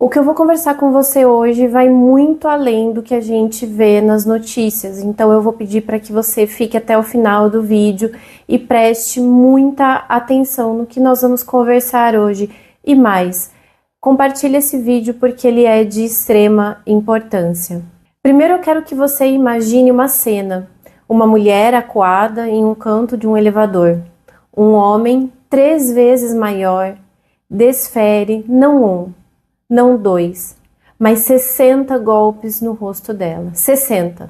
O que eu vou conversar com você hoje vai muito além do que a gente vê nas notícias, então eu vou pedir para que você fique até o final do vídeo e preste muita atenção no que nós vamos conversar hoje. E mais, compartilhe esse vídeo porque ele é de extrema importância. Primeiro eu quero que você imagine uma cena, uma mulher acuada em um canto de um elevador, um homem 3 vezes maior desfere não um, não 2, mas 60 golpes no rosto dela. 60.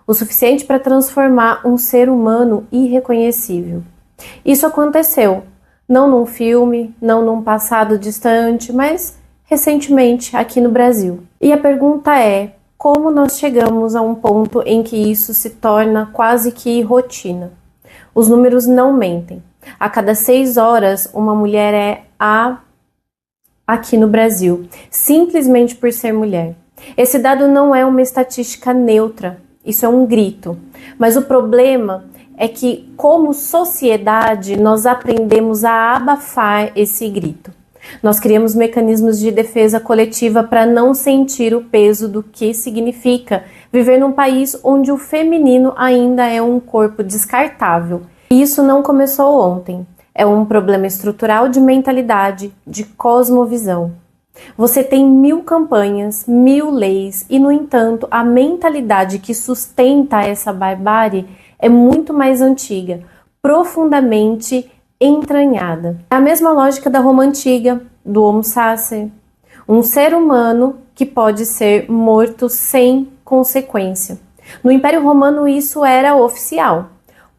O suficiente para transformar um ser humano irreconhecível. Isso aconteceu, não num filme, não num passado distante, mas recentemente aqui no Brasil. E a pergunta é, como nós chegamos a um ponto em que isso se torna quase que rotina? Os números não mentem. A cada 6 horas, uma mulher é aqui no Brasil, simplesmente por ser mulher. Esse dado não é uma estatística neutra, isso é um grito. Mas o problema é que, como sociedade, nós aprendemos a abafar esse grito. Nós criamos mecanismos de defesa coletiva para não sentir o peso do que significa viver num país onde o feminino ainda é um corpo descartável. E isso não começou ontem. É um problema estrutural de mentalidade, de cosmovisão. Você tem 1000 campanhas, 1000 leis e, no entanto, a mentalidade que sustenta essa barbárie é muito mais antiga, profundamente entranhada. É a mesma lógica da Roma Antiga, do Homo sacer. Um ser humano que pode ser morto sem consequência. No Império Romano isso era oficial.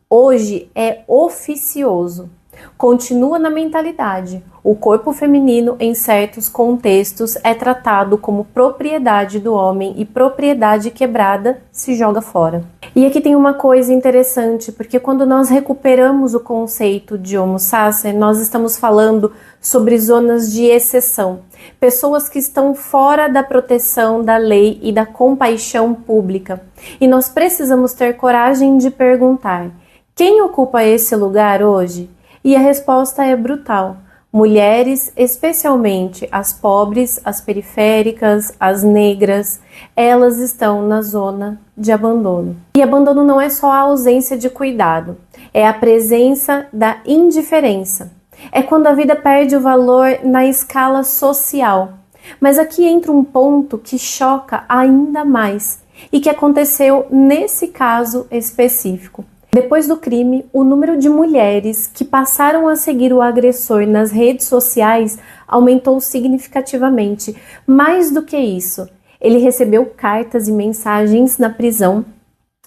Hoje é oficioso. Continua na mentalidade. O corpo feminino, em certos contextos, é tratado como propriedade do homem e propriedade quebrada se joga fora. E aqui tem uma coisa interessante, porque quando nós recuperamos o conceito de Homo sacer, nós estamos falando sobre zonas de exceção. Pessoas que estão fora da proteção da lei e da compaixão pública. E nós precisamos ter coragem de perguntar: quem ocupa esse lugar hoje? E a resposta é brutal. Mulheres, especialmente as pobres, as periféricas, as negras, elas estão na zona de abandono. E abandono não é só a ausência de cuidado, é a presença da indiferença. É quando a vida perde o valor na escala social. Mas aqui entra um ponto que choca ainda mais e que aconteceu nesse caso específico. Depois do crime, o número de mulheres que passaram a seguir o agressor nas redes sociais aumentou significativamente. Mais do que isso, ele recebeu cartas e mensagens na prisão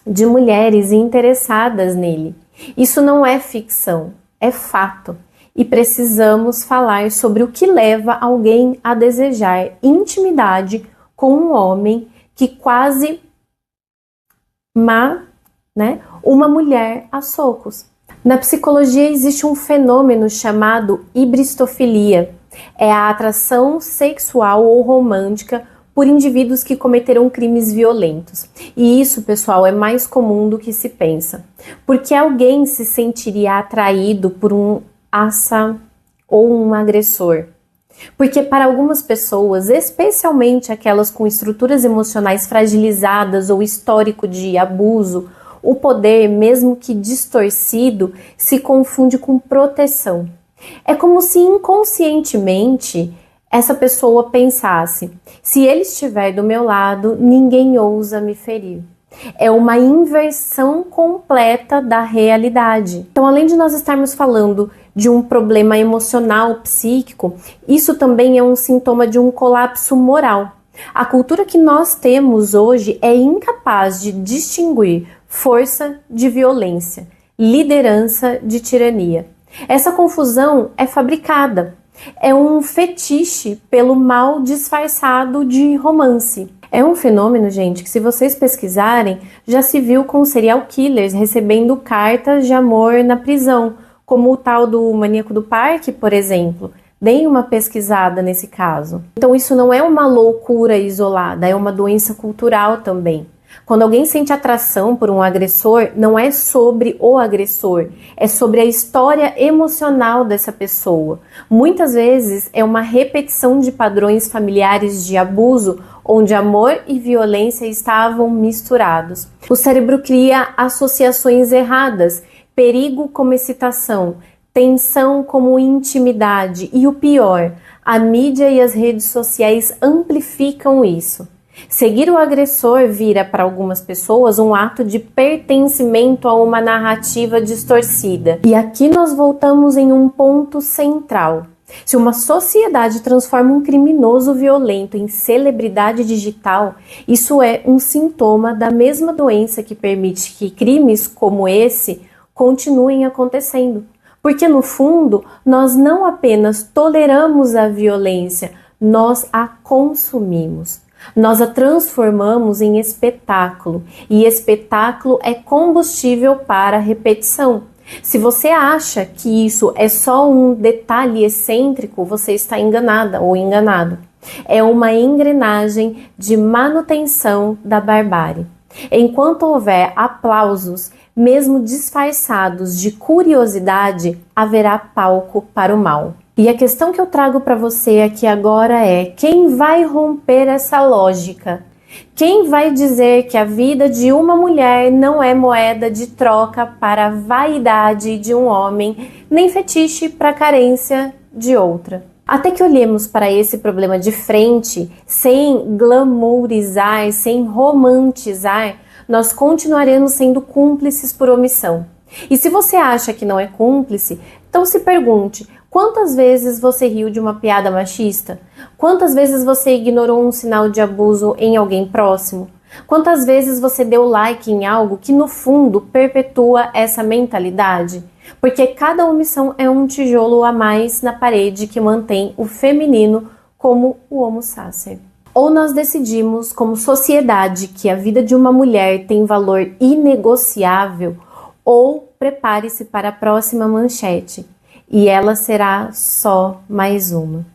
de mulheres interessadas nele. Isso não é ficção, é fato. E precisamos falar sobre o que leva alguém a desejar intimidade com um homem que quase uma mulher a socos. Na psicologia existe um fenômeno chamado hibristofilia. É a atração sexual ou romântica por indivíduos que cometeram crimes violentos. E isso, pessoal, é mais comum do que se pensa. Porque alguém se sentiria atraído por um assa ou um agressor. Porque para algumas pessoas, especialmente aquelas com estruturas emocionais fragilizadas ou histórico de abuso, o poder, mesmo que distorcido, se confunde com proteção. É como se inconscientemente essa pessoa pensasse: se ele estiver do meu lado, ninguém ousa me ferir. É uma inversão completa da realidade. Então, além de nós estarmos falando de um problema emocional, psíquico, isso também é um sintoma de um colapso moral. A cultura que nós temos hoje é incapaz de distinguir força de violência, liderança de tirania. Essa confusão é fabricada. É um fetiche pelo mal disfarçado de romance. É um fenômeno, gente, que se vocês pesquisarem, já se viu com serial killers recebendo cartas de amor na prisão, como o tal do Maníaco do Parque, por exemplo. Deem uma pesquisada nesse caso. Então isso não é uma loucura isolada, é uma doença cultural também. Quando alguém sente atração por um agressor, não é sobre o agressor, é sobre a história emocional dessa pessoa. Muitas vezes é uma repetição de padrões familiares de abuso, onde amor e violência estavam misturados. O cérebro cria associações erradas, perigo como excitação, tensão como intimidade e o pior, a mídia e as redes sociais amplificam isso. Seguir o agressor vira para algumas pessoas um ato de pertencimento a uma narrativa distorcida. E aqui nós voltamos em um ponto central. Se uma sociedade transforma um criminoso violento em celebridade digital, isso é um sintoma da mesma doença que permite que crimes como esse continuem acontecendo. Porque no fundo, nós não apenas toleramos a violência, nós a consumimos. Nós a transformamos em espetáculo, e espetáculo é combustível para a repetição. Se você acha que isso é só um detalhe excêntrico, você está enganada ou enganado. É uma engrenagem de manutenção da barbárie. Enquanto houver aplausos, mesmo disfarçados de curiosidade, haverá palco para o mal. E a questão que eu trago para você aqui agora é: quem vai romper essa lógica? Quem vai dizer que a vida de uma mulher não é moeda de troca para a vaidade de um homem, nem fetiche para a carência de outra? Até que olhemos para esse problema de frente, sem glamourizar, sem romantizar, nós continuaremos sendo cúmplices por omissão. E se você acha que não é cúmplice, então se pergunte: quantas vezes você riu de uma piada machista? Quantas vezes você ignorou um sinal de abuso em alguém próximo? Quantas vezes você deu like em algo que no fundo perpetua essa mentalidade? Porque cada omissão é um tijolo a mais na parede que mantém o feminino como o homo sacer. Ou nós decidimos como sociedade que a vida de uma mulher tem valor inegociável, ou prepare-se para a próxima manchete, e ela será só mais uma.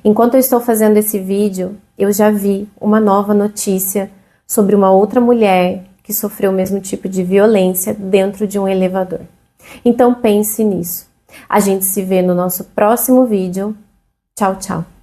Enquanto eu estou fazendo esse vídeo, eu já vi uma nova notícia sobre uma outra mulher que sofreu o mesmo tipo de violência dentro de um elevador. Então pense nisso. A gente se vê no nosso próximo vídeo. Tchau, tchau.